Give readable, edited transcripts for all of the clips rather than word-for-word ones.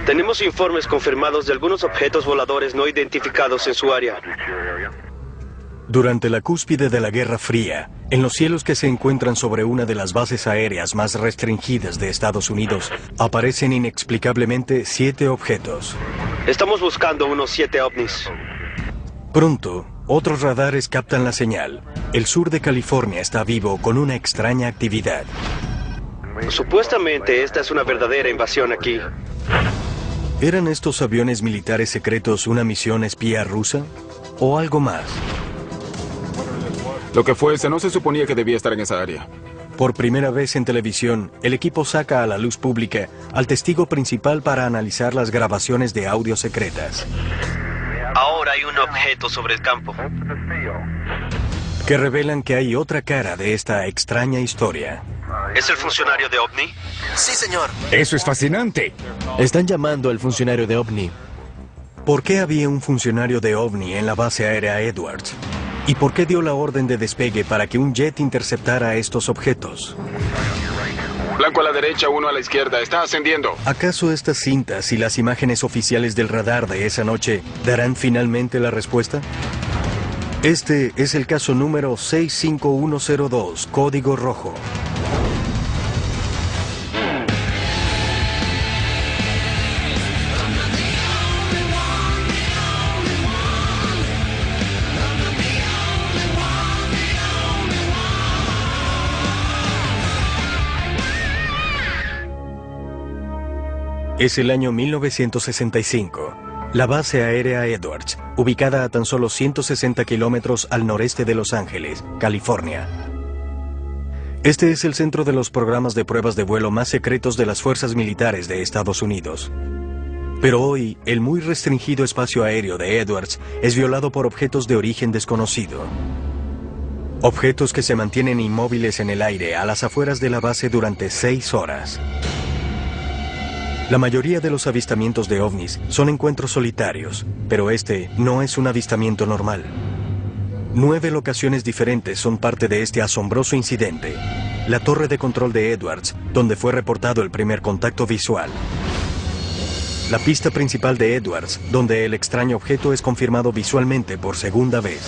Tenemos informes confirmados de algunos objetos voladores no identificados en su área. Durante la cúspide de la Guerra Fría, en los cielos que se encuentran sobre una de las bases aéreas más restringidas de Estados Unidos, aparecen inexplicablemente 7 objetos. Estamos buscando unos 7 ovnis. Pronto, otros radares captan la señal. El sur de California está vivo con una extraña actividad. Supuestamente esta es una verdadera invasión aquí. ¿Eran estos aviones militares secretos una misión espía rusa? ¿O algo más? Lo que fuese, no se suponía que debía estar en esa área. Por primera vez en televisión, el equipo saca a la luz pública al testigo principal para analizar las grabaciones de audio secretas. Ahora hay un objeto sobre el campo. Que revelan que hay otra cara de esta extraña historia. ¿Es el funcionario de OVNI? Sí, señor. Eso es fascinante. Están llamando al funcionario de OVNI. ¿Por qué había un funcionario de OVNI en la base aérea Edwards? ¿Y por qué dio la orden de despegue para que un jet interceptara estos objetos? Blanco a la derecha, uno a la izquierda. Está ascendiendo. ¿Acaso estas cintas y las imágenes oficiales del radar de esa noche darán finalmente la respuesta? Este es el caso número 65102, Código Rojo. Es el año 1965. La base aérea Edwards, ubicada a tan solo 160 kilómetros al noreste de Los Ángeles, California. Este es el centro de los programas de pruebas de vuelo más secretos de las fuerzas militares de Estados Unidos. Pero hoy, el muy restringido espacio aéreo de Edwards es violado por objetos de origen desconocido. Objetos que se mantienen inmóviles en el aire a las afueras de la base durante 6 horas. La mayoría de los avistamientos de ovnis son encuentros solitarios, pero este no es un avistamiento normal. 9 locaciones diferentes son parte de este asombroso incidente. La torre de control de Edwards, donde fue reportado el primer contacto visual. La pista principal de Edwards, donde el extraño objeto es confirmado visualmente por segunda vez.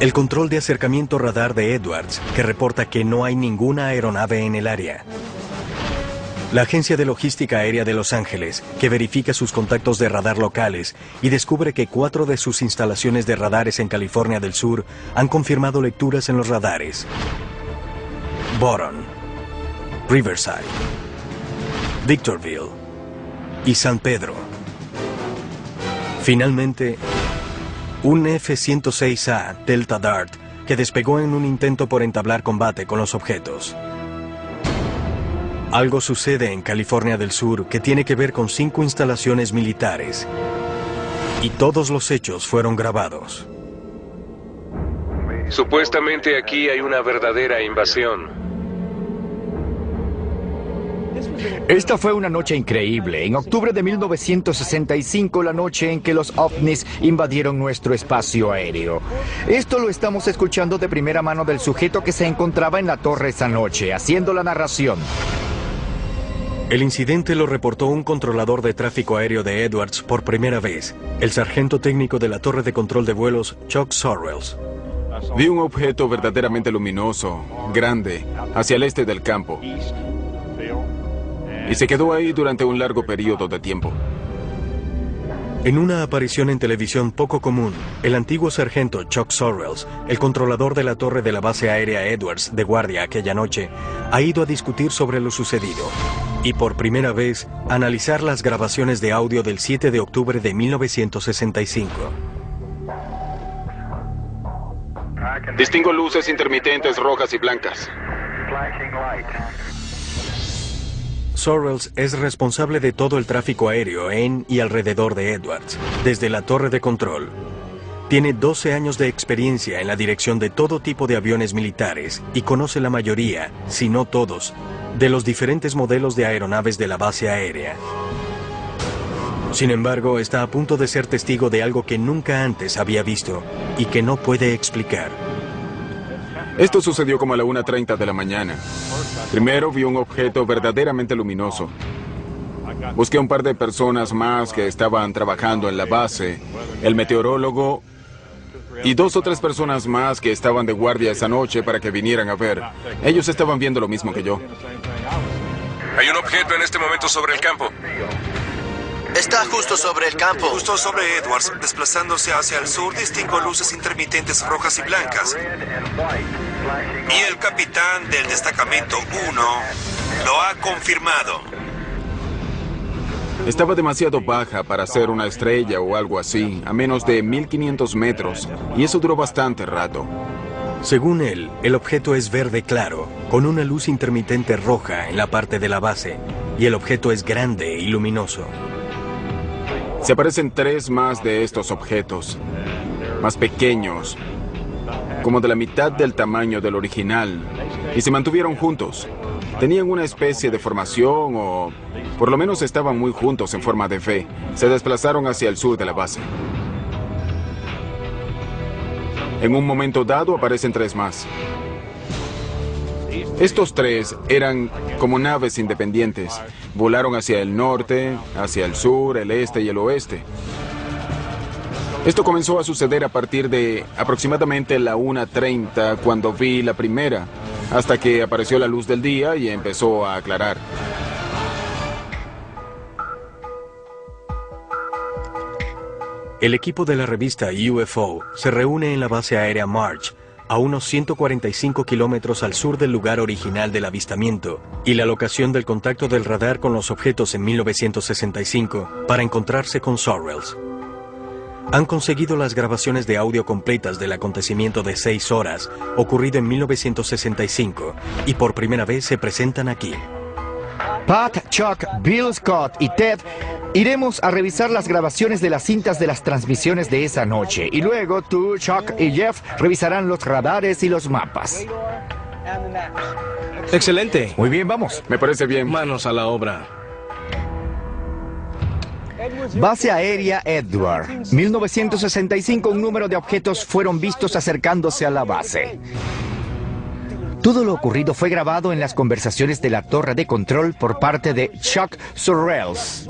El control de acercamiento radar de Edwards, que reporta que no hay ninguna aeronave en el área. La Agencia de Logística Aérea de Los Ángeles, que verifica sus contactos de radar locales y descubre que 4 de sus instalaciones de radares en California del Sur han confirmado lecturas en los radares. Boron, Riverside, Victorville y San Pedro. Finalmente, un F-106A Delta Dart que despegó en un intento por entablar combate con los objetos. Algo sucede en California del Sur que tiene que ver con 5 instalaciones militares. Y todos los hechos fueron grabados. Supuestamente aquí hay una verdadera invasión. Esta fue una noche increíble. En octubre de 1965, la noche en que los ovnis invadieron nuestro espacio aéreo. Esto lo estamos escuchando de primera mano del sujeto que se encontraba en la torre esa noche, haciendo la narración. El incidente lo reportó un controlador de tráfico aéreo de Edwards por primera vez, el sargento técnico de la torre de control de vuelos, Chuck Sorrells. Vi un objeto verdaderamente luminoso, grande, hacia el este del campo. Y se quedó ahí durante un largo periodo de tiempo. En una aparición en televisión poco común, el antiguo sargento Chuck Sorrells, el controlador de la torre de la base aérea Edwards de guardia aquella noche, ha ido a discutir sobre lo sucedido y por primera vez analizar las grabaciones de audio del 7 de octubre de 1965. Distingo luces intermitentes rojas y blancas. Sorrells es responsable de todo el tráfico aéreo en y alrededor de Edwards, desde la torre de control. Tiene 12 años de experiencia en la dirección de todo tipo de aviones militares y conoce la mayoría, si no todos, de los diferentes modelos de aeronaves de la base aérea. Sin embargo, está a punto de ser testigo de algo que nunca antes había visto y que no puede explicar. Esto sucedió como a la 1:30 de la mañana. Primero vi un objeto verdaderamente luminoso. Busqué a un par de personas más que estaban trabajando en la base, el meteorólogo y 2 o 3 personas más que estaban de guardia esa noche para que vinieran a ver. Ellos estaban viendo lo mismo que yo. Hay un objeto en este momento sobre el campo. Está justo sobre el campo. Justo sobre Edwards, desplazándose hacia el sur, distingo luces intermitentes rojas y blancas. Y el capitán del destacamento 1 lo ha confirmado. Estaba demasiado baja para ser una estrella o algo así, a menos de 1500 metros, y eso duró bastante rato. Según él, el objeto es verde claro, con una luz intermitente roja en la parte de la base, y el objeto es grande y luminoso. Se aparecen 3 más de estos objetos, más pequeños, como de la mitad del tamaño del original, y se mantuvieron juntos. Tenían una especie de formación o por lo menos estaban muy juntos en forma de V. Se desplazaron hacia el sur de la base. En un momento dado aparecen 3 más. Estos 3 eran como naves independientes. Volaron hacia el norte, hacia el sur, el este y el oeste. Esto comenzó a suceder a partir de aproximadamente la 1:30 cuando vi la primera, hasta que apareció la luz del día y empezó a aclarar. El equipo de la revista UFO se reúne en la base aérea March, a unos 145 kilómetros al sur del lugar original del avistamiento y la locación del contacto del radar con los objetos en 1965 para encontrarse con Sorrells. Han conseguido las grabaciones de audio completas del acontecimiento de 6 horas, ocurrido en 1965, y por primera vez se presentan aquí. Pat, Chuck, Bill Scott y Ted iremos a revisar las grabaciones de las cintas de las transmisiones de esa noche. Y luego tú, Chuck y Jeff revisarán los radares y los mapas. Excelente. Muy bien, vamos. Me parece bien. Manos a la obra. Base aérea Edward. 1965, un número de objetos fueron vistos acercándose a la base. Todo lo ocurrido fue grabado en las conversaciones de la torre de control por parte de Chuck Sorrells.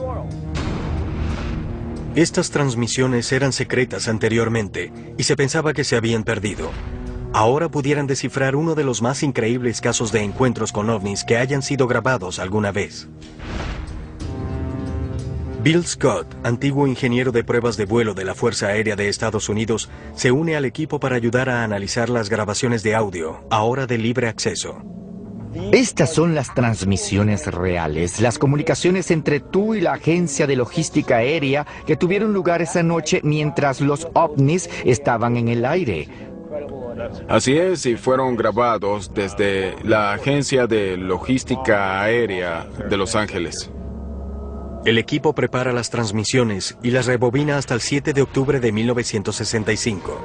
Estas transmisiones eran secretas anteriormente y se pensaba que se habían perdido. Ahora pudieran descifrar uno de los más increíbles casos de encuentros con ovnis que hayan sido grabados alguna vez. Bill Scott, antiguo ingeniero de pruebas de vuelo de la Fuerza Aérea de Estados Unidos, se une al equipo para ayudar a analizar las grabaciones de audio, ahora de libre acceso. Estas son las transmisiones reales, las comunicaciones entre tú y la agencia de logística aérea que tuvieron lugar esa noche mientras los ovnis estaban en el aire. Así es, y fueron grabados desde la agencia de logística aérea de Los Ángeles. El equipo prepara las transmisiones y las rebobina hasta el 7 de octubre de 1965.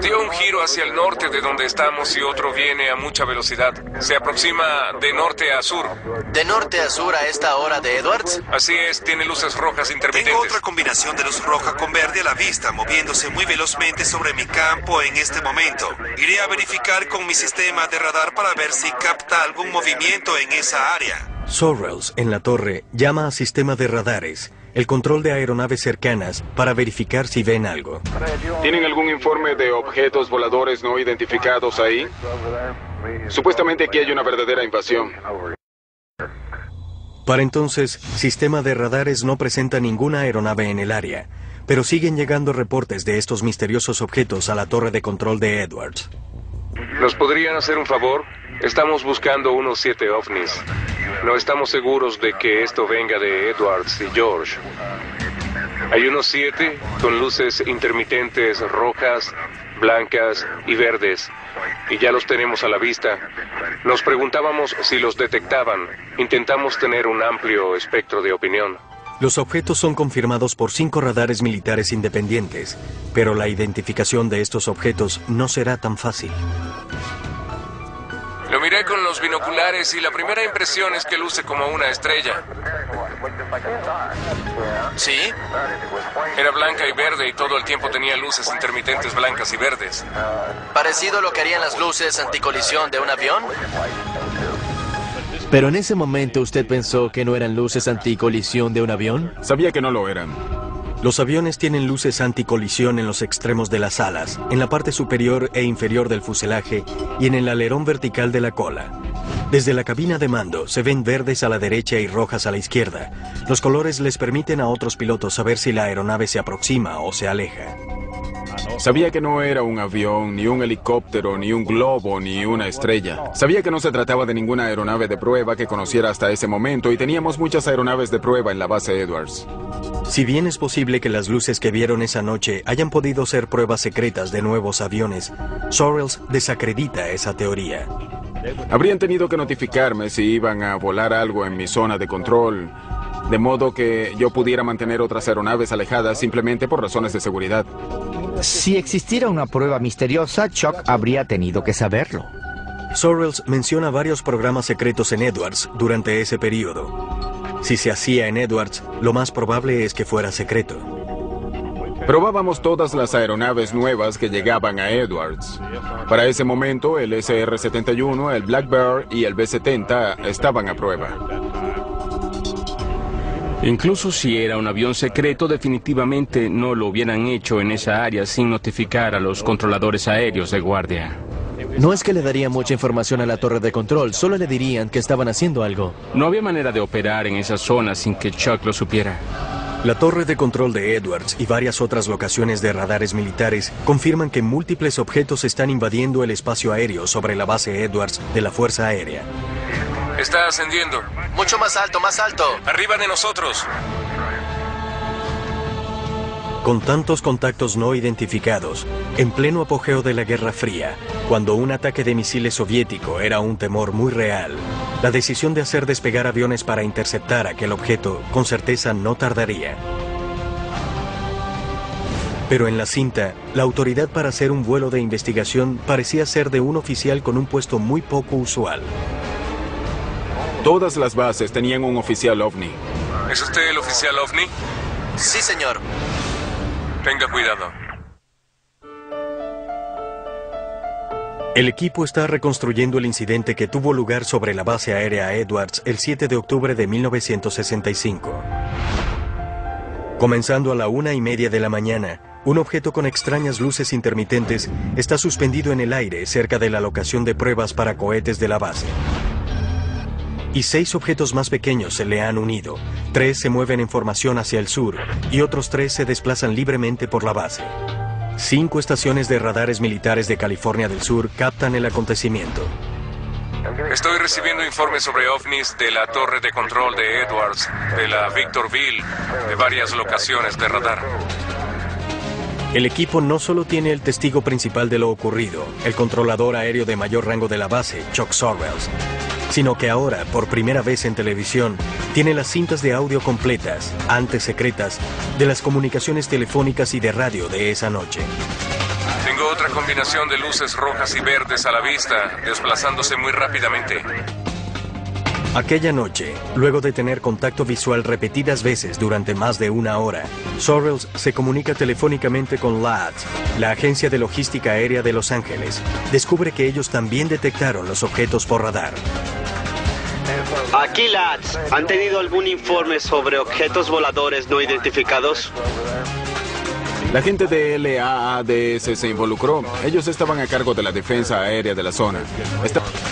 Dio un giro hacia el norte de donde estamos y otro viene a mucha velocidad. Se aproxima de norte a sur. ¿De norte a sur a esta hora de Edwards? Así es, tiene luces rojas intermitentes. Tengo otra combinación de luz roja con verde a la vista, moviéndose muy velozmente sobre mi campo en este momento. Iré a verificar con mi sistema de radar para ver si capta algún movimiento en esa área. Sorrells, en la torre, llama a sistema de radares, el control de aeronaves cercanas, para verificar si ven algo. ¿Tienen algún informe de objetos voladores no identificados ahí? Supuestamente aquí hay una verdadera invasión. Para entonces, sistema de radares no presenta ninguna aeronave en el área, pero siguen llegando reportes de estos misteriosos objetos a la torre de control de Edwards. ¿Nos podrían hacer un favor? Estamos buscando unos 7 ovnis. No estamos seguros de que esto venga de Edwards y George. Hay unos 7 con luces intermitentes rojas, blancas y verdes. Y ya los tenemos a la vista. Nos preguntábamos si los detectaban. Intentamos tener un amplio espectro de opinión. Los objetos son confirmados por 5 radares militares independientes, pero la identificación de estos objetos no será tan fácil. Lo miré con los binoculares y la primera impresión es que luce como una estrella. ¿Sí? Era blanca y verde y todo el tiempo tenía luces intermitentes blancas y verdes. ¿Parecido a lo que harían las luces anticolisión de un avión? Pero en ese momento usted pensó que no eran luces anticolisión de un avión. Sabía que no lo eran. Los aviones tienen luces anticolisión en los extremos de las alas, en la parte superior e inferior del fuselaje y en el alerón vertical de la cola. Desde la cabina de mando se ven verdes a la derecha y rojas a la izquierda. Los colores les permiten a otros pilotos saber si la aeronave se aproxima o se aleja. Sabía que no era un avión, ni un helicóptero, ni un globo, ni una estrella. Sabía que no se trataba de ninguna aeronave de prueba que conociera hasta ese momento y teníamos muchas aeronaves de prueba en la base Edwards. Si bien es posible que las luces que vieron esa noche hayan podido ser pruebas secretas de nuevos aviones, Sorrells desacredita esa teoría. Habrían tenido que notificarme si iban a volar algo en mi zona de control, de modo que yo pudiera mantener otras aeronaves alejadas simplemente por razones de seguridad. Si existiera una prueba misteriosa, Chuck habría tenido que saberlo. Sorrells menciona varios programas secretos en Edwards durante ese periodo. Si se hacía en Edwards, lo más probable es que fuera secreto. Probábamos todas las aeronaves nuevas que llegaban a Edwards. Para ese momento, el SR-71, el Black Bear y el B-70 estaban a prueba. Incluso si era un avión secreto, definitivamente no lo hubieran hecho en esa área sin notificar a los controladores aéreos de guardia. No es que le daría mucha información a la torre de control, solo le dirían que estaban haciendo algo. No había manera de operar en esa zona sin que Chuck lo supiera. La torre de control de Edwards y varias otras locaciones de radares militares confirman que múltiples objetos están invadiendo el espacio aéreo sobre la base Edwards de la Fuerza Aérea. Está ascendiendo. Mucho más alto, más alto. Arriba de nosotros. Con tantos contactos no identificados, en pleno apogeo de la Guerra Fría, cuando un ataque de misiles soviético era un temor muy real, la decisión de hacer despegar aviones para interceptar aquel objeto con certeza no tardaría. Pero en la cinta, la autoridad para hacer un vuelo de investigación parecía ser de un oficial con un puesto muy poco usual. Todas las bases tenían un oficial OVNI. ¿Es usted el oficial OVNI? Sí, señor. Tenga cuidado. El equipo está reconstruyendo el incidente que tuvo lugar sobre la base aérea Edwards el 7 de octubre de 1965. Comenzando a la 1:30 de la mañana, un objeto con extrañas luces intermitentes está suspendido en el aire cerca de la locación de pruebas para cohetes de la base. Y 6 objetos más pequeños se le han unido. 3 se mueven en formación hacia el sur y otros 3 se desplazan libremente por la base. 5 estaciones de radares militares de California del Sur captan el acontecimiento. Estoy recibiendo informes sobre ovnis de la torre de control de Edwards, de la Victorville, de varias locaciones de radar. El equipo no solo tiene el testigo principal de lo ocurrido, el controlador aéreo de mayor rango de la base, Chuck Sorrells, sino que ahora, por primera vez en televisión, tiene las cintas de audio completas, antes secretas, de las comunicaciones telefónicas y de radio de esa noche. Tengo otra combinación de luces rojas y verdes a la vista, desplazándose muy rápidamente. Aquella noche, luego de tener contacto visual repetidas veces durante más de una hora, Sorrells se comunica telefónicamente con LADS, la agencia de logística aérea de Los Ángeles. Descubre que ellos también detectaron los objetos por radar. Aquí, LADS. ¿Han tenido algún informe sobre objetos voladores no identificados? La gente de LAADS se involucró. Ellos estaban a cargo de la defensa aérea de la zona.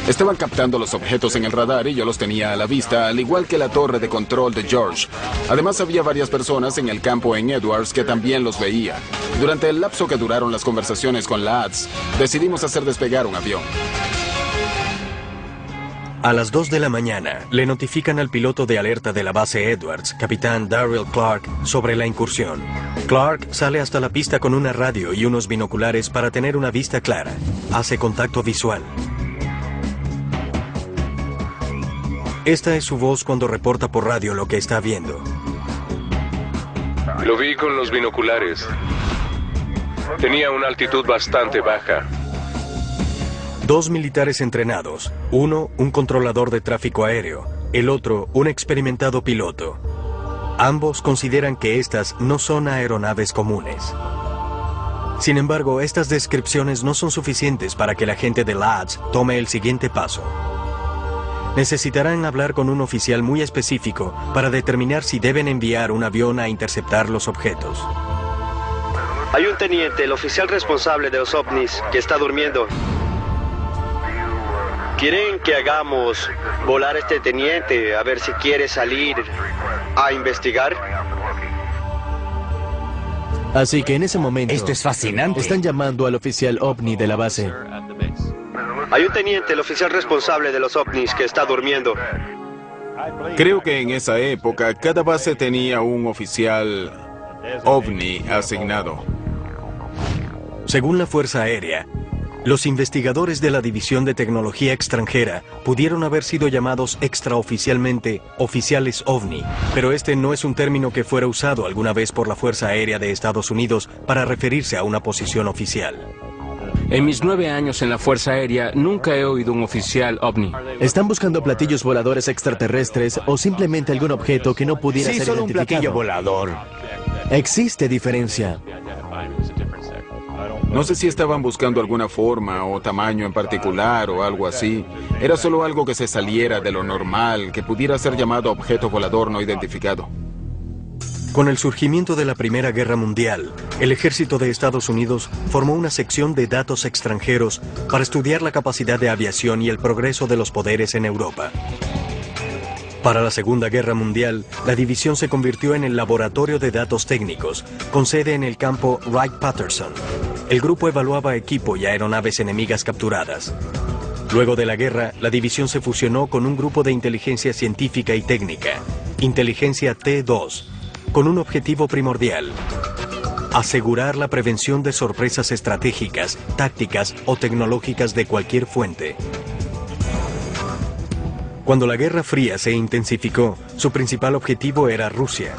Estaban captando los objetos en el radar y yo los tenía a la vista, al igual que la torre de control de George. Además, había varias personas en el campo en Edwards que también los veían. Durante el lapso que duraron las conversaciones con LADS, decidimos hacer despegar un avión. A las 2 de la mañana, le notifican al piloto de alerta de la base Edwards, capitán Darrell Clark, sobre la incursión. Clark sale hasta la pista con una radio y unos binoculares para tener una vista clara. Hace contacto visual. Esta es su voz cuando reporta por radio lo que está viendo. Lo vi con los binoculares. Tenía una altitud bastante baja. 2 militares entrenados, uno un controlador de tráfico aéreo, el otro un experimentado piloto. Ambos consideran que estas no son aeronaves comunes. Sin embargo, estas descripciones no son suficientes para que la gente de LADS tome el siguiente paso. necesitarán hablar con un oficial muy específico para determinar si deben enviar un avión a interceptar los objetos. Hay un teniente, el oficial responsable de los ovnis, que está durmiendo. ¿Quieren que hagamos volar a este teniente a ver si quiere salir a investigar? Así que en ese momento... Esto es fascinante. Están llamando al oficial ovni de la base. Hay un teniente, el oficial responsable de los ovnis, que está durmiendo. Creo que en esa época cada base tenía un oficial ovni asignado. Según la Fuerza Aérea, los investigadores de la División de Tecnología Extranjera pudieron haber sido llamados extraoficialmente oficiales ovni, pero este no es un término que fuera usado alguna vez por la Fuerza Aérea de Estados Unidos para referirse a una posición oficial. En mis 9 años en la Fuerza Aérea nunca he oído un oficial ovni. ¿Están buscando platillos voladores extraterrestres o simplemente algún objeto que no pudiera ser solo un identificado? platillo volador. Existe diferencia. No sé si estaban buscando alguna forma o tamaño en particular o algo así. Era solo algo que se saliera de lo normal, que pudiera ser llamado objeto volador no identificado. Con el surgimiento de la Primera Guerra Mundial, el ejército de Estados Unidos formó una sección de datos extranjeros para estudiar la capacidad de aviación y el progreso de los poderes en Europa. Para la Segunda Guerra Mundial, la división se convirtió en el Laboratorio de Datos Técnicos, con sede en el campo Wright-Patterson. El grupo evaluaba equipo y aeronaves enemigas capturadas. Luego de la guerra, la división se fusionó con un grupo de inteligencia científica y técnica, Inteligencia T2, con un objetivo primordial: asegurar la prevención de sorpresas estratégicas, tácticas o tecnológicas de cualquier fuente. Cuando la Guerra Fría se intensificó, su principal objetivo era Rusia.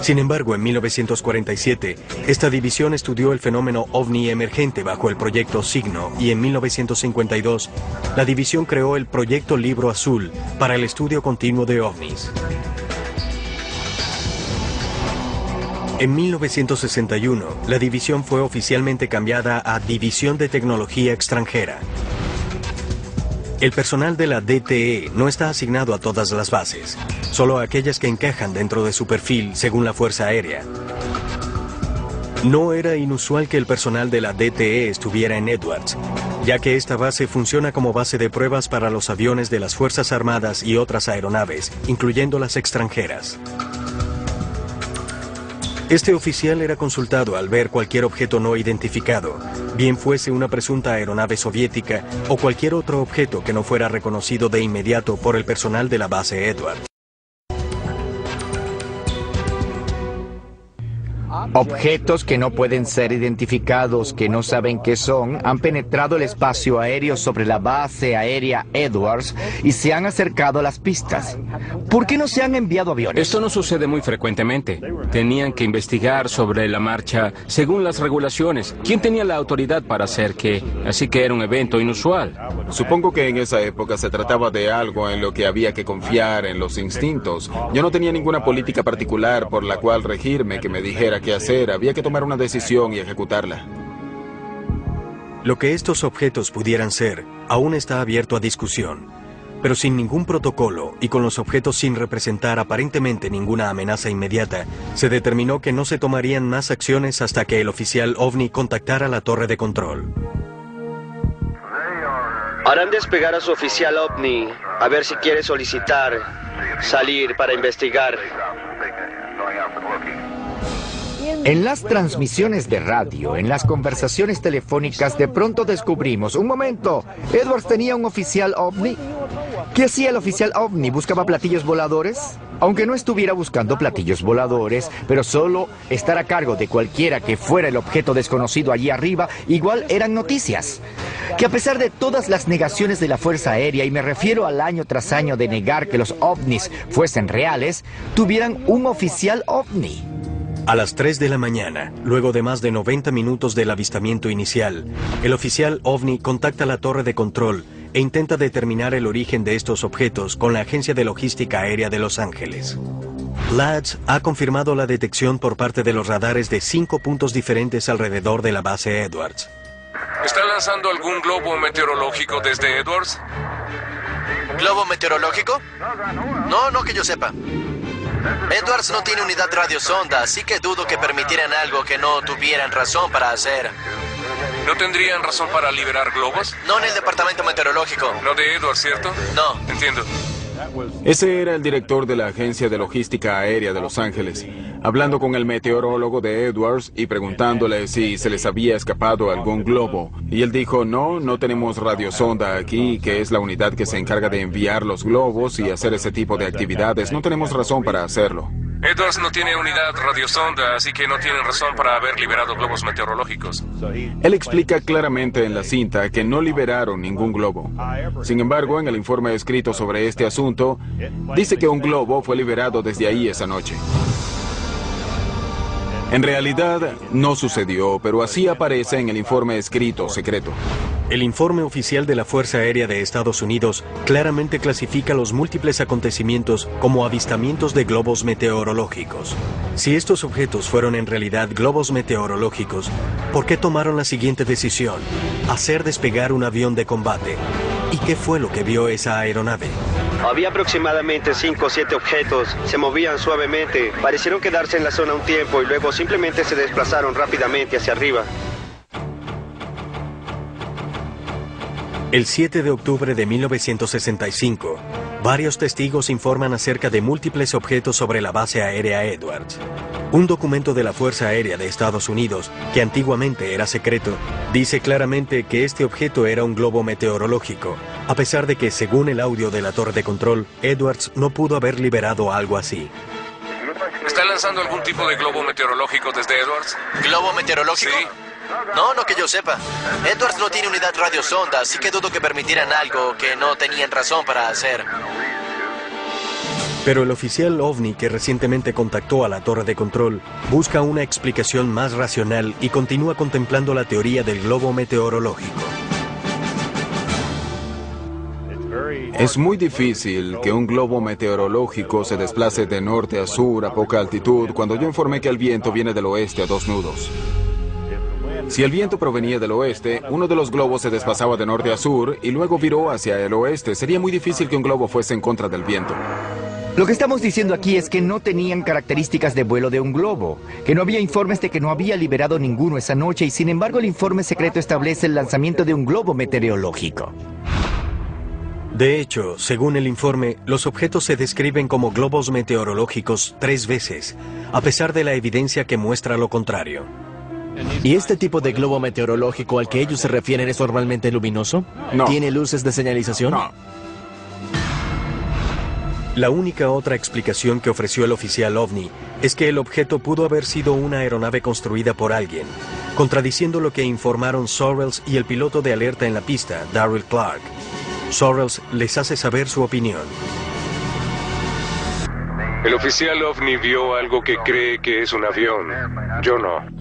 Sin embargo, en 1947, esta división estudió el fenómeno ovni emergente bajo el proyecto Signo, y en 1952, la división creó el proyecto Libro Azul para el estudio continuo de ovnis. En 1961, la división fue oficialmente cambiada a División de Tecnología Extranjera. El personal de la DTE no está asignado a todas las bases, solo a aquellas que encajan dentro de su perfil según la Fuerza Aérea. No era inusual que el personal de la DTE estuviera en Edwards, ya que esta base funciona como base de pruebas para los aviones de las Fuerzas Armadas y otras aeronaves, incluyendo las extranjeras. Este oficial era consultado al ver cualquier objeto no identificado, bien fuese una presunta aeronave soviética o cualquier otro objeto que no fuera reconocido de inmediato por el personal de la base Edwards. Objetos que no pueden ser identificados, que no saben qué son, han penetrado el espacio aéreo sobre la base aérea Edwards y se han acercado a las pistas. ¿Por qué no se han enviado aviones? Esto no sucede muy frecuentemente. Tenían que investigar sobre la marcha según las regulaciones. ¿Quién tenía la autoridad para hacer qué? Así que era un evento inusual. Supongo que en esa época se trataba de algo en lo que había que confiar en los instintos. Yo no tenía ninguna política particular por la cual regirme que me dijera qué hacer. Había que tomar una decisión y ejecutarla. Lo que estos objetos pudieran ser aún está abierto a discusión, pero sin ningún protocolo y con los objetos sin representar aparentemente ninguna amenaza inmediata, se determinó que no se tomarían más acciones hasta que el oficial ovni contactara la torre de control. Harán despegar a su oficial ovni a ver si quiere solicitar salir para investigar. En las transmisiones de radio, en las conversaciones telefónicas, de pronto descubrimos, un momento, Edwards tenía un oficial ovni. ¿Qué hacía el oficial ovni? ¿Buscaba platillos voladores? Aunque no estuviera buscando platillos voladores, pero solo estar a cargo de cualquiera que fuera el objeto desconocido allí arriba, igual eran noticias. Que a pesar de todas las negaciones de la Fuerza Aérea, y me refiero al año tras año de negar que los ovnis fuesen reales, tuvieran un oficial ovni. A las 3 de la mañana, luego de más de 90 minutos del avistamiento inicial, el oficial ovni contacta la torre de control e intenta determinar el origen de estos objetos con la Agencia de Logística Aérea de Los Ángeles. LADS ha confirmado la detección por parte de los radares de 5 puntos diferentes alrededor de la base Edwards. ¿Está lanzando algún globo meteorológico desde Edwards? ¿Globo meteorológico? No que yo sepa. Edwards no tiene unidad radiosonda, así que dudo que permitieran algo que no tuvieran razón para hacer. ¿No tendrían razón para liberar globos? No en el departamento meteorológico. No de Edwards, ¿cierto? No. Entiendo. Ese era el director de la Agencia de Logística Aérea de Los Ángeles, hablando con el meteorólogo de Edwards y preguntándole si se les había escapado algún globo. Y él dijo, no tenemos radiosonda aquí, que es la unidad que se encarga de enviar los globos y hacer ese tipo de actividades. No tenemos razón para hacerlo. Edwards no tiene unidad radiosonda, así que no tienen razón para haber liberado globos meteorológicos. Él explica claramente en la cinta que no liberaron ningún globo. Sin embargo, en el informe escrito sobre este asunto, dice que un globo fue liberado desde ahí esa noche. En realidad, no sucedió, pero así aparece en el informe escrito secreto. El informe oficial de la Fuerza Aérea de Estados Unidos claramente clasifica los múltiples acontecimientos como avistamientos de globos meteorológicos. Si estos objetos fueron en realidad globos meteorológicos, ¿por qué tomaron la siguiente decisión? Hacer despegar un avión de combate. ¿Y qué fue lo que vio esa aeronave? Había aproximadamente 5 o 7 objetos, se movían suavemente, parecieron quedarse en la zona un tiempo y luego simplemente se desplazaron rápidamente hacia arriba. El 7 de octubre de 1965, varios testigos informan acerca de múltiples objetos sobre la base aérea Edwards. Un documento de la Fuerza Aérea de Estados Unidos, que antiguamente era secreto, dice claramente que este objeto era un globo meteorológico, a pesar de que, según el audio de la torre de control, Edwards no pudo haber liberado algo así. ¿Está lanzando algún tipo de globo meteorológico desde Edwards? ¿Globo meteorológico? Sí. No que yo sepa. Edwards no tiene unidad radiosonda, así que dudo que permitieran algo que no tenían razón para hacer. Pero el oficial OVNI que recientemente contactó a la torre de control busca una explicación más racional y continúa contemplando la teoría del globo meteorológico. Es muy difícil que un globo meteorológico se desplace de norte a sur a poca altitud cuando yo informé que el viento viene del oeste a 2 nudos. Si el viento provenía del oeste, uno de los globos se desplazaba de norte a sur y luego viró hacia el oeste. Sería muy difícil que un globo fuese en contra del viento. Lo que estamos diciendo aquí es que no tenían características de vuelo de un globo, que no había informes de que no había liberado ninguno esa noche y sin embargo el informe secreto establece el lanzamiento de un globo meteorológico. De hecho, según el informe, los objetos se describen como globos meteorológicos 3 veces, a pesar de la evidencia que muestra lo contrario. ¿Y este tipo de globo meteorológico al que ellos se refieren es normalmente luminoso? No. ¿Tiene luces de señalización? No. La única otra explicación que ofreció el oficial OVNI es que el objeto pudo haber sido una aeronave construida por alguien, contradiciendo lo que informaron Sorrells y el piloto de alerta en la pista, Darryl Clark. Sorrells les hace saber su opinión. El oficial OVNI vio algo que cree que es un avión. Yo no.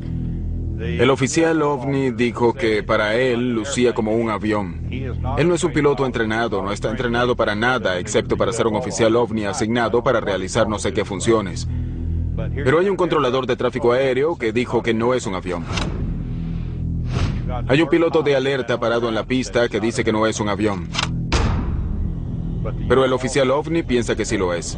El oficial OVNI dijo que para él lucía como un avión. Él no es un piloto entrenado, no está entrenado para nada, excepto para ser un oficial OVNI asignado para realizar no sé qué funciones. Pero hay un controlador de tráfico aéreo que dijo que no es un avión. Hay un piloto de alerta parado en la pista que dice que no es un avión. Pero el oficial OVNI piensa que sí lo es.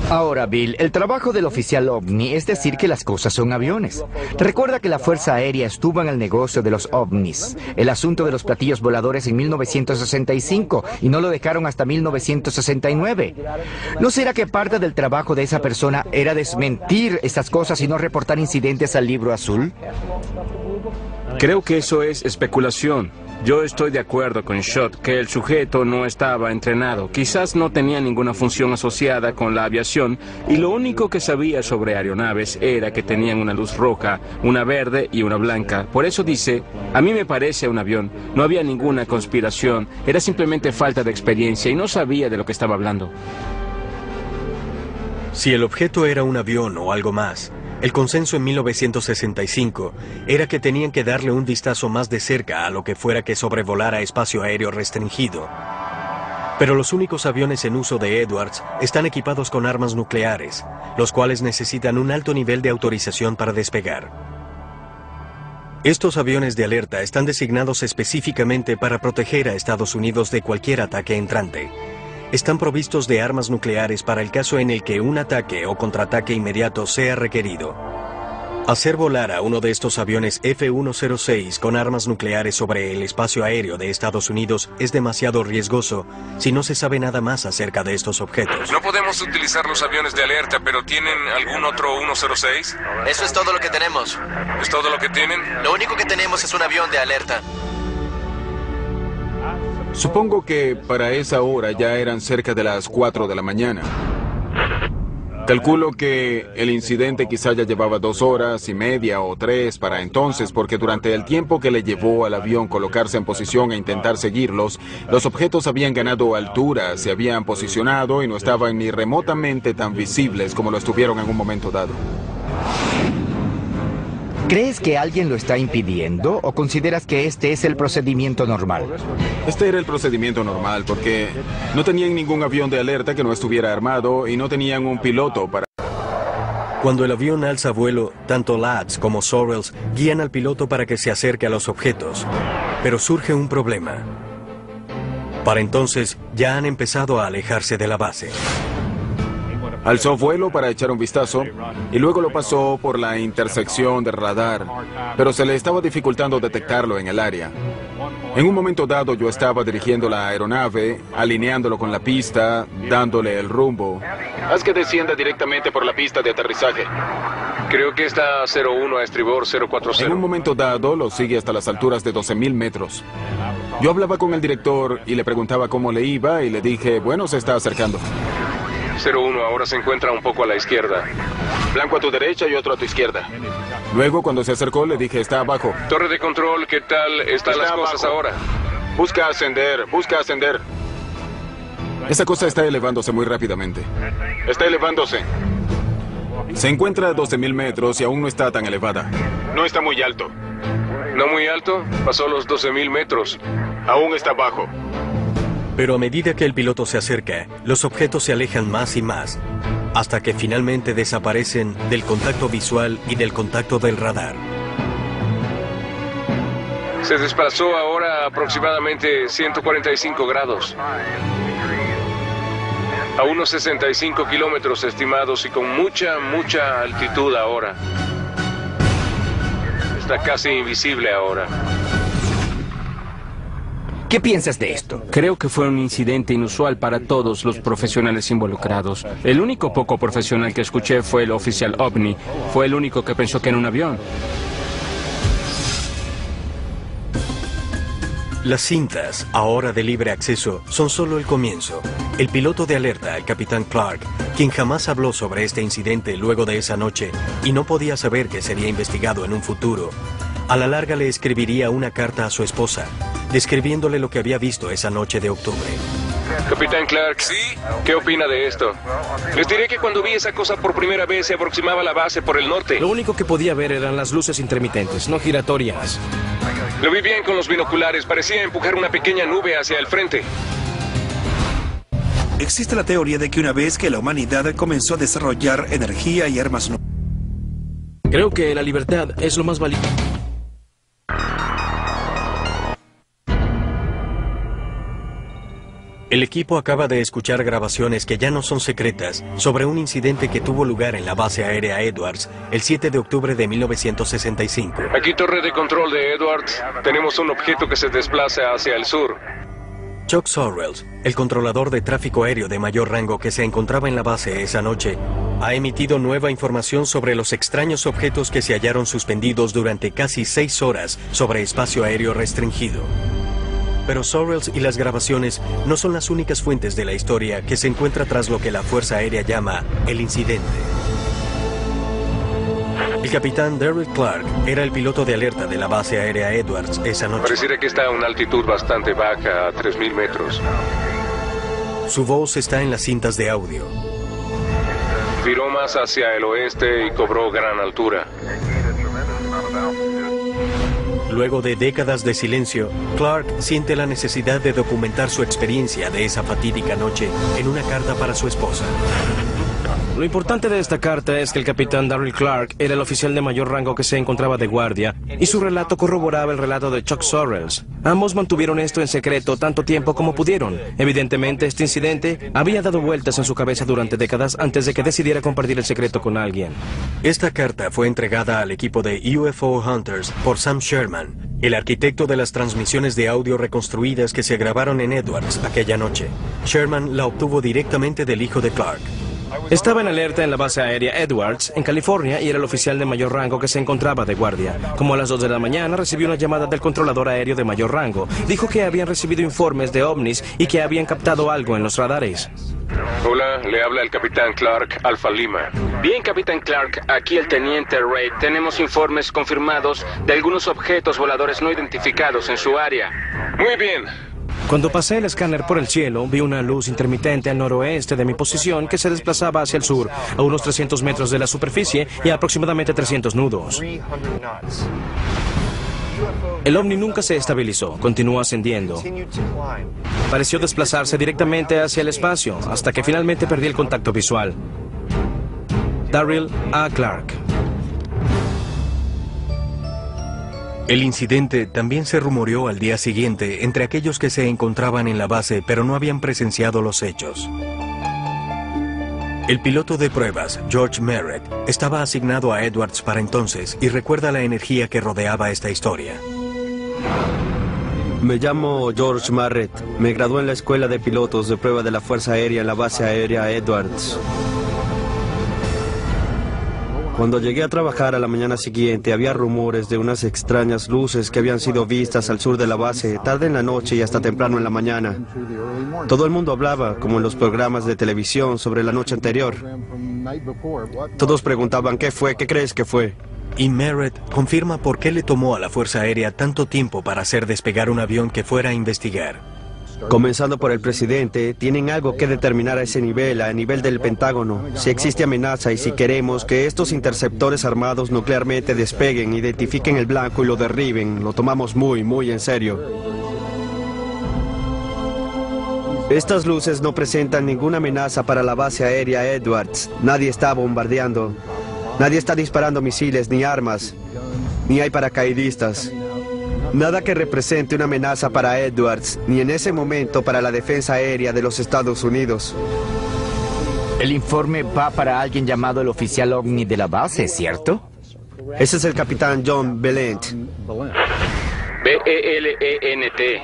Ahora, Bill, el trabajo del oficial OVNI es decir que las cosas son aviones. Recuerda que la Fuerza Aérea estuvo en el negocio de los ovnis, el asunto de los platillos voladores en 1965, y no lo dejaron hasta 1969. ¿No será que parte del trabajo de esa persona era desmentir estas cosas y no reportar incidentes al Libro Azul? Creo que eso es especulación. Yo estoy de acuerdo con Schott que el sujeto no estaba entrenado. Quizás no tenía ninguna función asociada con la aviación y lo único que sabía sobre aeronaves era que tenían una luz roja, una verde y una blanca. Por eso dice, a mí me parece un avión. No había ninguna conspiración, era simplemente falta de experiencia y no sabía de lo que estaba hablando. Si el objeto era un avión o algo más, el consenso en 1965 era que tenían que darle un vistazo más de cerca a lo que fuera que sobrevolara espacio aéreo restringido. Pero los únicos aviones en uso de Edwards están equipados con armas nucleares, los cuales necesitan un alto nivel de autorización para despegar. Estos aviones de alerta están designados específicamente para proteger a Estados Unidos de cualquier ataque entrante. Están provistos de armas nucleares para el caso en el que un ataque o contraataque inmediato sea requerido. Hacer volar a uno de estos aviones F-106 con armas nucleares sobre el espacio aéreo de Estados Unidos es demasiado riesgoso si no se sabe nada más acerca de estos objetos. No podemos utilizar los aviones de alerta, pero ¿tienen algún otro 106? Eso es todo lo que tenemos. ¿Es todo lo que tienen? Lo único que tenemos es un avión de alerta. Supongo que para esa hora ya eran cerca de las 4 de la mañana. Calculo que el incidente quizá ya llevaba 2 horas y media o 3 para entonces, porque durante el tiempo que le llevó al avión colocarse en posición e intentar seguirlos, los objetos habían ganado altura, se habían posicionado y no estaban ni remotamente tan visibles como lo estuvieron en un momento dado. ¿Crees que alguien lo está impidiendo o consideras que este es el procedimiento normal? Este era el procedimiento normal porque no tenían ningún avión de alerta que no estuviera armado y no tenían un piloto para... Cuando el avión alza vuelo, tanto Lads como Sorrells guían al piloto para que se acerque a los objetos. Pero surge un problema. Para entonces, ya han empezado a alejarse de la base. Alzó vuelo para echar un vistazo y luego lo pasó por la intersección de radar, pero se le estaba dificultando detectarlo en el área. En un momento dado yo estaba dirigiendo la aeronave, alineándolo con la pista, dándole el rumbo. Haz que descienda directamente por la pista de aterrizaje. Creo que está 01 a estribor 040. En un momento dado lo sigue hasta las alturas de 12.000 metros. Yo hablaba con el director y le preguntaba cómo le iba y le dije, bueno, se está acercando. 01 ahora se encuentra un poco a la izquierda. Blanco a tu derecha y otro a tu izquierda. Luego, cuando se acercó, le dije, está abajo. Torre de control, ¿qué tal están las cosas ahora? Busca ascender, busca ascender. Esa cosa está elevándose muy rápidamente. Está elevándose. Se encuentra a 12.000 metros y aún no está tan elevada. No está muy alto. ¿No muy alto? Pasó los 12.000 metros. Aún está bajo. Pero a medida que el piloto se acerca, los objetos se alejan más y más, hasta que finalmente desaparecen del contacto visual y del contacto del radar. Se desplazó ahora a aproximadamente 145 grados. A unos 65 kilómetros estimados y con mucha altitud ahora. Está casi invisible ahora. ¿Qué piensas de esto? Creo que fue un incidente inusual para todos los profesionales involucrados. El único poco profesional que escuché fue el oficial OVNI. Fue el único que pensó que era un avión. Las cintas, ahora de libre acceso, son solo el comienzo. El piloto de alerta, el capitán Clark, quien jamás habló sobre este incidente luego de esa noche y no podía saber que sería investigado en un futuro, a la larga le escribiría una carta a su esposa, describiéndole lo que había visto esa noche de octubre. Capitán Clark, ¿sí? ¿Qué opina de esto? Les diré que cuando vi esa cosa por primera vez se aproximaba a la base por el norte. Lo único que podía ver eran las luces intermitentes, no giratorias. Lo vi bien con los binoculares, parecía empujar una pequeña nube hacia el frente. Existe la teoría de que una vez que la humanidad comenzó a desarrollar energía y armas nucleares, Creo que la libertad es lo más valioso. El equipo acaba de escuchar grabaciones que ya no son secretas sobre un incidente que tuvo lugar en la base aérea Edwards el 7 de octubre de 1965. Aquí torre de control de Edwards. Tenemos un objeto que se desplaza hacia el sur. Chuck Sorrells, el controlador de tráfico aéreo de mayor rango que se encontraba en la base esa noche, ha emitido nueva información sobre los extraños objetos que se hallaron suspendidos durante casi 6 horas sobre espacio aéreo restringido. Pero Sorrells y las grabaciones no son las únicas fuentes de la historia que se encuentra tras lo que la Fuerza Aérea llama el incidente. El capitán Derek Clark era el piloto de alerta de la base aérea Edwards esa noche. Pareciera que está a una altitud bastante baja, a 3.000 metros. Su voz está en las cintas de audio. Viró más hacia el oeste y cobró gran altura. Luego de décadas de silencio, Clark siente la necesidad de documentar su experiencia de esa fatídica noche en una carta para su esposa. Lo importante de esta carta es que el capitán Darryl Clark era el oficial de mayor rango que se encontraba de guardia, y su relato corroboraba el relato de Chuck Sorrells. Ambos mantuvieron esto en secreto tanto tiempo como pudieron. Evidentemente, este incidente había dado vueltas en su cabeza durante décadas antes de que decidiera compartir el secreto con alguien. Esta carta fue entregada al equipo de UFO Hunters por Sam Sherman, el arquitecto de las transmisiones de audio reconstruidas que se grabaron en Edwards aquella noche. Sherman la obtuvo directamente del hijo de Clark. Estaba en alerta en la base aérea Edwards, en California, y era el oficial de mayor rango que se encontraba de guardia. Como a las 2 de la mañana recibió una llamada del controlador aéreo de mayor rango. Dijo que habían recibido informes de ovnis y que habían captado algo en los radares. Hola, le habla el capitán Clark, Alfa Lima. Bien, capitán Clark, aquí el teniente Reid. Tenemos informes confirmados de algunos objetos voladores no identificados en su área. Muy bien. Cuando pasé el escáner por el cielo, vi una luz intermitente al noroeste de mi posición que se desplazaba hacia el sur, a unos 300 metros de la superficie y a aproximadamente 300 nudos. El ovni nunca se estabilizó, continuó ascendiendo. Pareció desplazarse directamente hacia el espacio, hasta que finalmente perdí el contacto visual. Darryl A. Clark. El incidente también se rumoreó al día siguiente entre aquellos que se encontraban en la base pero no habían presenciado los hechos. El piloto de pruebas, George Merritt, estaba asignado a Edwards para entonces y recuerda la energía que rodeaba esta historia. Me llamo George Merritt. Me gradué en la Escuela de Pilotos de Prueba de la Fuerza Aérea en la base aérea Edwards. Cuando llegué a trabajar a la mañana siguiente, había rumores de unas extrañas luces que habían sido vistas al sur de la base, tarde en la noche y hasta temprano en la mañana. Todo el mundo hablaba, como en los programas de televisión, sobre la noche anterior. Todos preguntaban, ¿qué fue? ¿Qué crees que fue? Y Merritt confirma por qué le tomó a la Fuerza Aérea tanto tiempo para hacer despegar un avión que fuera a investigar. Comenzando por el presidente, tienen algo que determinar a ese nivel, a nivel del Pentágono. Si existe amenaza y si queremos que estos interceptores armados nuclearmente despeguen, identifiquen el blanco y lo derriben, lo tomamos muy, muy en serio. Estas luces no presentan ninguna amenaza para la base aérea Edwards. Nadie está bombardeando. Nadie está disparando misiles ni armas. Ni hay paracaidistas. Nada que represente una amenaza para Edwards, ni en ese momento para la defensa aérea de los Estados Unidos. El informe va para alguien llamado el oficial ovni de la base, ¿cierto? Ese es el capitán John Belent. B-E-L-E-N-T.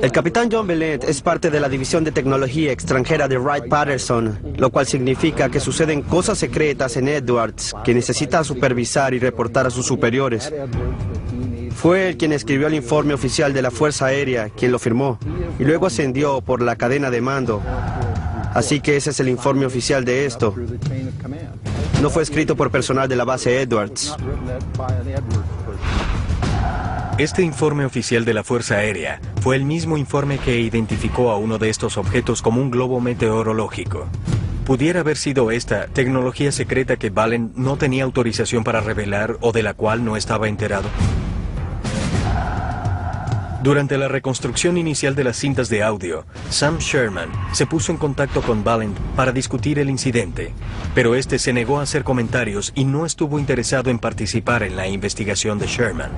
El capitán John Belent es parte de la División de Tecnología Extranjera de Wright-Patterson, lo cual significa que suceden cosas secretas en Edwards que necesita supervisar y reportar a sus superiores. Fue él quien escribió el informe oficial de la Fuerza Aérea, quien lo firmó, y luego ascendió por la cadena de mando. Así que ese es el informe oficial de esto. No fue escrito por personal de la base Edwards. Este informe oficial de la Fuerza Aérea fue el mismo informe que identificó a uno de estos objetos como un globo meteorológico. ¿Pudiera haber sido esta tecnología secreta que Valen no tenía autorización para revelar o de la cual no estaba enterado? Durante la reconstrucción inicial de las cintas de audio, Sam Sherman se puso en contacto con Valent para discutir el incidente, pero este se negó a hacer comentarios y no estuvo interesado en participar en la investigación de Sherman.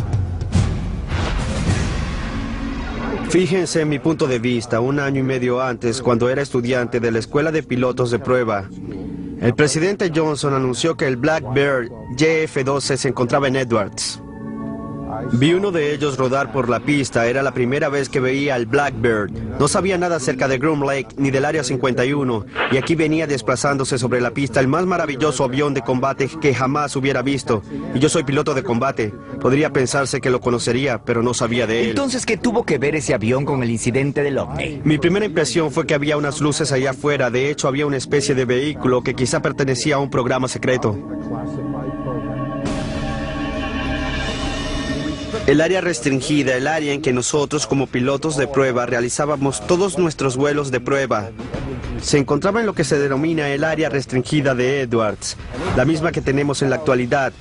Fíjense en mi punto de vista, 1 año y medio antes, cuando era estudiante de la Escuela de Pilotos de Prueba, el presidente Johnson anunció que el Blackbird JF-12 se encontraba en Edwards. Vi uno de ellos rodar por la pista, era la primera vez que veía al Blackbird. No sabía nada acerca de Groom Lake ni del Área 51, y aquí venía desplazándose sobre la pista el más maravilloso avión de combate que jamás hubiera visto. Y yo soy piloto de combate. Podría pensarse que lo conocería, pero no sabía de él. Entonces, ¿qué tuvo que ver ese avión con el incidente del ovni? Mi primera impresión fue que había unas luces allá afuera. De hecho, había una especie de vehículo que quizá pertenecía a un programa secreto. El área restringida, el área en que nosotros como pilotos de prueba realizábamos todos nuestros vuelos de prueba, se encontraba en lo que se denomina el área restringida de Edwards, la misma que tenemos en la actualidad,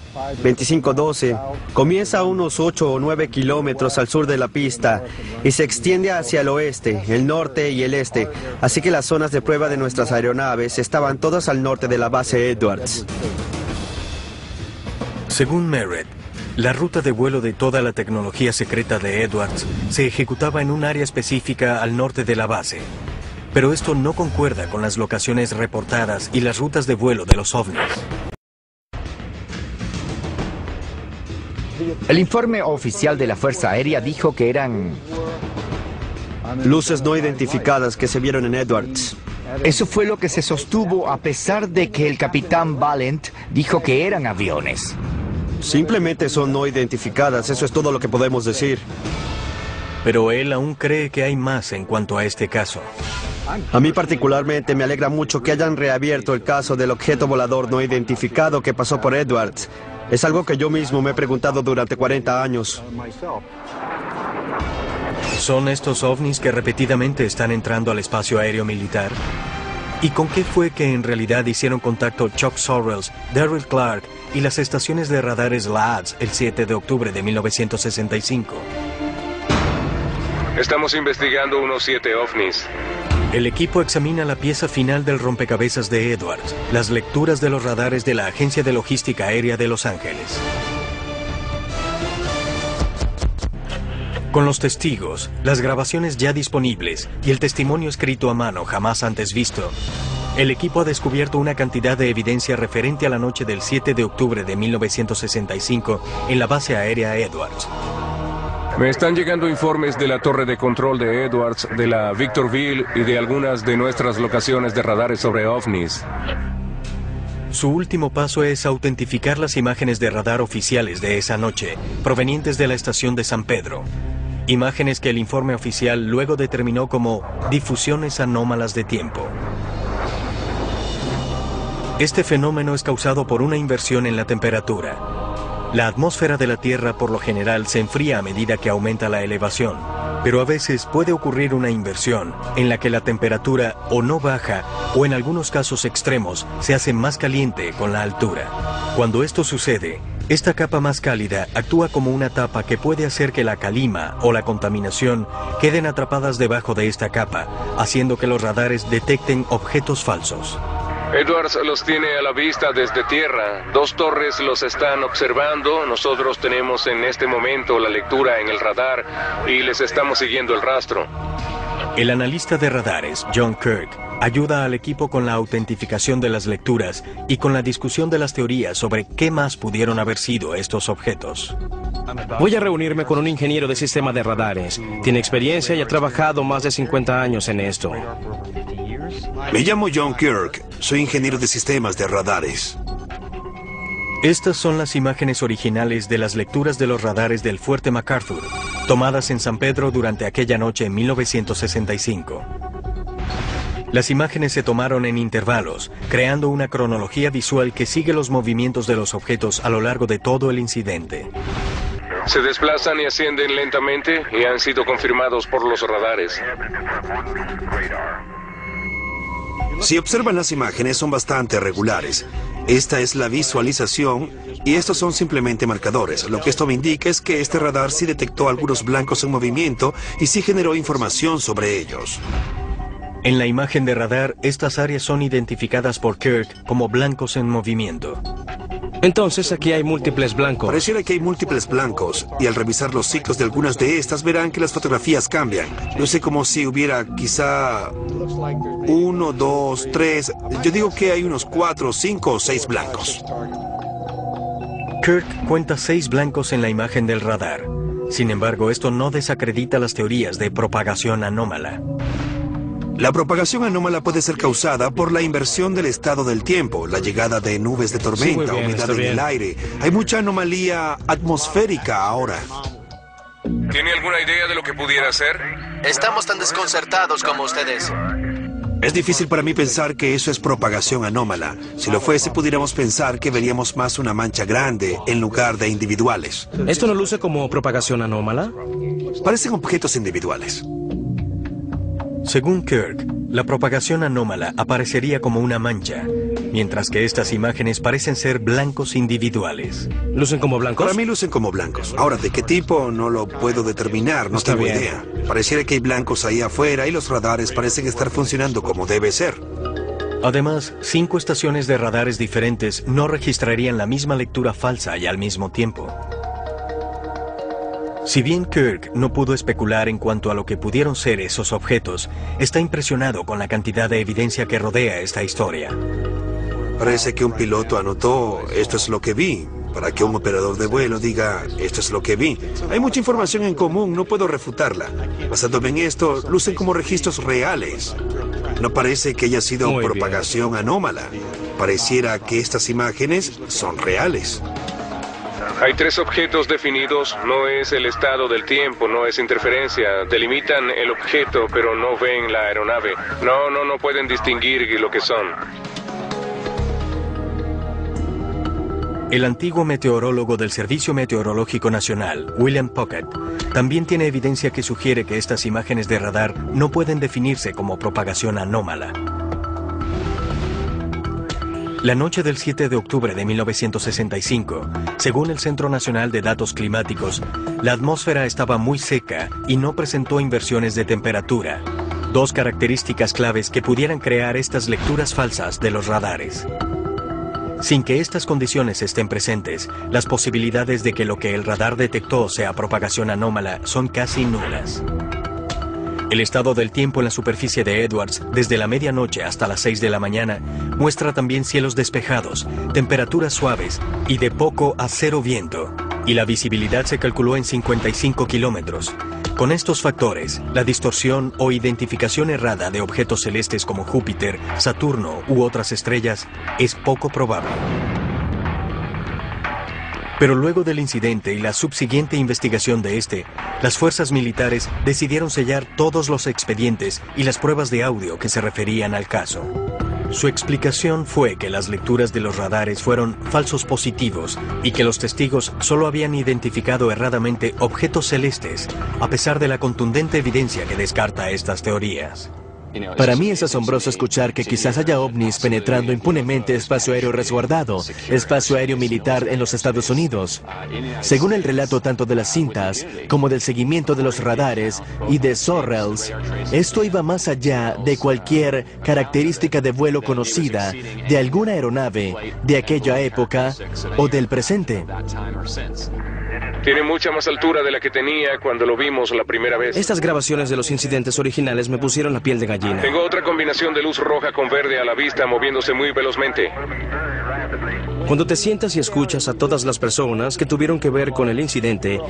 2512. Comienza a unos 8 o 9 kilómetros al sur de la pista y se extiende hacia el oeste, el norte y el este, así que las zonas de prueba de nuestras aeronaves estaban todas al norte de la base Edwards. Según Merritt, la ruta de vuelo de toda la tecnología secreta de Edwards se ejecutaba en un área específica al norte de la base. Pero esto no concuerda con las locaciones reportadas y las rutas de vuelo de los ovnis. El informe oficial de la Fuerza Aérea dijo que eran luces no identificadas que se vieron en Edwards. Eso fue lo que se sostuvo a pesar de que el capitán Valent dijo que eran aviones. Simplemente son no identificadas, eso es todo lo que podemos decir. Pero él aún cree que hay más en cuanto a este caso. A mí particularmente me alegra mucho que hayan reabierto el caso del objeto volador no identificado que pasó por Edwards. Es algo que yo mismo me he preguntado durante 40 años. ¿Son estos ovnis que repetidamente están entrando al espacio aéreo militar? ¿Y con qué fue que en realidad hicieron contacto Chuck Sorrells, Darryl Clark y las estaciones de radares LADS el 7 de octubre de 1965? Estamos investigando unos 7 ovnis. El equipo examina la pieza final del rompecabezas de Edwards, las lecturas de los radares de la Agencia de Logística Aérea de Los Ángeles. Con los testigos, las grabaciones ya disponibles y el testimonio escrito a mano jamás antes visto, el equipo ha descubierto una cantidad de evidencia referente a la noche del 7 de octubre de 1965 en la base aérea Edwards. Me están llegando informes de la torre de control de Edwards, de la Victorville y de algunas de nuestras locaciones de radares sobre ovnis. Su último paso es autentificar las imágenes de radar oficiales de esa noche, provenientes de la estación de San Pedro. Imágenes que el informe oficial luego determinó como difusiones anómalas de tiempo. Este fenómeno es causado por una inversión en la temperatura. La atmósfera de la Tierra por lo general se enfría a medida que aumenta la elevación, pero a veces puede ocurrir una inversión en la que la temperatura o no baja o en algunos casos extremos se hace más caliente con la altura. Cuando esto sucede, esta capa más cálida actúa como una tapa que puede hacer que la calima o la contaminación queden atrapadas debajo de esta capa, haciendo que los radares detecten objetos falsos. Edwards los tiene a la vista desde tierra. 2 torres los están observando. Nosotros tenemos en este momento la lectura en el radar y les estamos siguiendo el rastro. El analista de radares, John Kirk, ayuda al equipo con la autentificación de las lecturas y con la discusión de las teorías sobre qué más pudieron haber sido estos objetos. Voy a reunirme con un ingeniero de sistema de radares. Tiene experiencia y ha trabajado más de 50 años en esto. Me llamo John Kirk. Soy ingeniero de sistemas de radares. Estas son las imágenes originales de las lecturas de los radares del Fuerte MacArthur, tomadas en San Pedro durante aquella noche en 1965. Las imágenes se tomaron en intervalos, creando una cronología visual que sigue los movimientos de los objetos a lo largo de todo el incidente. Se desplazan y ascienden lentamente y han sido confirmados por los radares. Si observan las imágenes, son bastante regulares. Esta es la visualización y estos son simplemente marcadores. Lo que esto me indica es que este radar sí detectó algunos blancos en movimiento y sí generó información sobre ellos. En la imagen de radar, estas áreas son identificadas por Kirk como blancos en movimiento. Entonces aquí hay múltiples blancos. Pareciera que hay múltiples blancos, y al revisar los ciclos de algunas de estas verán que las fotografías cambian. Luce como si hubiera quizá 1, 2, 3, yo digo que hay unos 4, 5 o 6 blancos. Kirk cuenta 6 blancos en la imagen del radar. Sin embargo, esto no desacredita las teorías de propagación anómala. La propagación anómala puede ser causada por la inversión del estado del tiempo, la llegada de nubes de tormenta, humedad en el aire. Hay mucha anomalía atmosférica ahora. ¿Tiene alguna idea de lo que pudiera ser? Estamos tan desconcertados como ustedes. Es difícil para mí pensar que eso es propagación anómala. Si lo fuese, pudiéramos pensar que veríamos más una mancha grande en lugar de individuales. ¿Esto no luce como propagación anómala? Parecen objetos individuales. Según Kirk, la propagación anómala aparecería como una mancha, mientras que estas imágenes parecen ser blancos individuales. ¿Lucen como blancos? Para mí lucen como blancos. Ahora, ¿de qué tipo? No lo puedo determinar, no tengo idea. Pareciera que hay blancos ahí afuera y los radares parecen estar funcionando como debe ser. Además, 5 estaciones de radares diferentes no registrarían la misma lectura falsa y al mismo tiempo. Si bien Kirk no pudo especular en cuanto a lo que pudieron ser esos objetos, está impresionado con la cantidad de evidencia que rodea esta historia. Parece que un piloto anotó, esto es lo que vi, para que un operador de vuelo diga, esto es lo que vi. Hay mucha información en común, no puedo refutarla. Basándome en esto, lucen como registros reales. No parece que haya sido propagación anómala. Pareciera que estas imágenes son reales. Hay 3 objetos definidos, no es el estado del tiempo, no es interferencia. Delimitan el objeto, pero no ven la aeronave. No pueden distinguir lo que son. El antiguo meteorólogo del Servicio Meteorológico Nacional, William Puckett, también tiene evidencia que sugiere que estas imágenes de radar no pueden definirse como propagación anómala. La noche del 7 de octubre de 1965, según el Centro Nacional de Datos Climáticos, la atmósfera estaba muy seca y no presentó inversiones de temperatura, 2 características claves que pudieran crear estas lecturas falsas de los radares. Sin que estas condiciones estén presentes, las posibilidades de que lo que el radar detectó sea propagación anómala son casi nulas. El estado del tiempo en la superficie de Edwards, desde la medianoche hasta las 6 de la mañana, muestra también cielos despejados, temperaturas suaves y de poco a 0 viento, y la visibilidad se calculó en 55 kilómetros. Con estos factores, la distorsión o identificación errada de objetos celestes como Júpiter, Saturno u otras estrellas es poco probable. Pero luego del incidente y la subsiguiente investigación de este, las fuerzas militares decidieron sellar todos los expedientes y las pruebas de audio que se referían al caso. Su explicación fue que las lecturas de los radares fueron falsos positivos y que los testigos solo habían identificado erradamente objetos celestes, a pesar de la contundente evidencia que descarta estas teorías. Para mí es asombroso escuchar que quizás haya ovnis penetrando impunemente espacio aéreo resguardado, espacio aéreo militar en los Estados Unidos. Según el relato tanto de las cintas como del seguimiento de los radares y de Sorrells, esto iba más allá de cualquier característica de vuelo conocida de alguna aeronave de aquella época o del presente. Tiene mucha más altura de la que tenía cuando lo vimos la primera vez. Estas grabaciones de los incidentes originales me pusieron la piel de gallina. Tengo otra combinación de luz roja con verde a la vista moviéndose muy velozmente. Cuando te sientas y escuchas a todas las personas que tuvieron que ver con el incidente,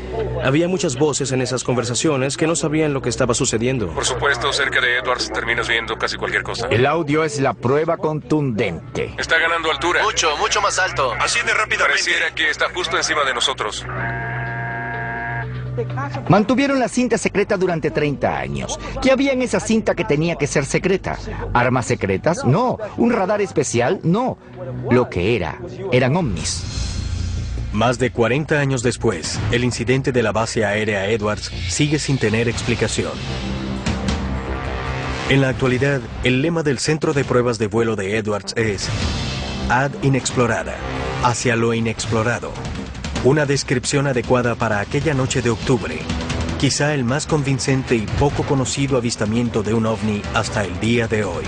había muchas voces en esas conversaciones que no sabían lo que estaba sucediendo. Por supuesto, cerca de Edwards terminas viendo casi cualquier cosa. El audio es la prueba contundente. Está ganando altura. Mucho más alto. Asciende rápidamente. Pareciera que está justo encima de nosotros. Mantuvieron la cinta secreta durante 30 años. ¿Qué había en esa cinta que tenía que ser secreta? ¿Armas secretas? No. ¿Un radar especial? No. Lo que eran ovnis. Más de 40 años después, el incidente de la base aérea Edwards sigue sin tener explicación. En la actualidad, el lema del Centro de Pruebas de Vuelo de Edwards es Ad Inexplorada, hacia lo inexplorado. Una descripción adecuada para aquella noche de octubre, quizá el más convincente y poco conocido avistamiento de un ovni hasta el día de hoy.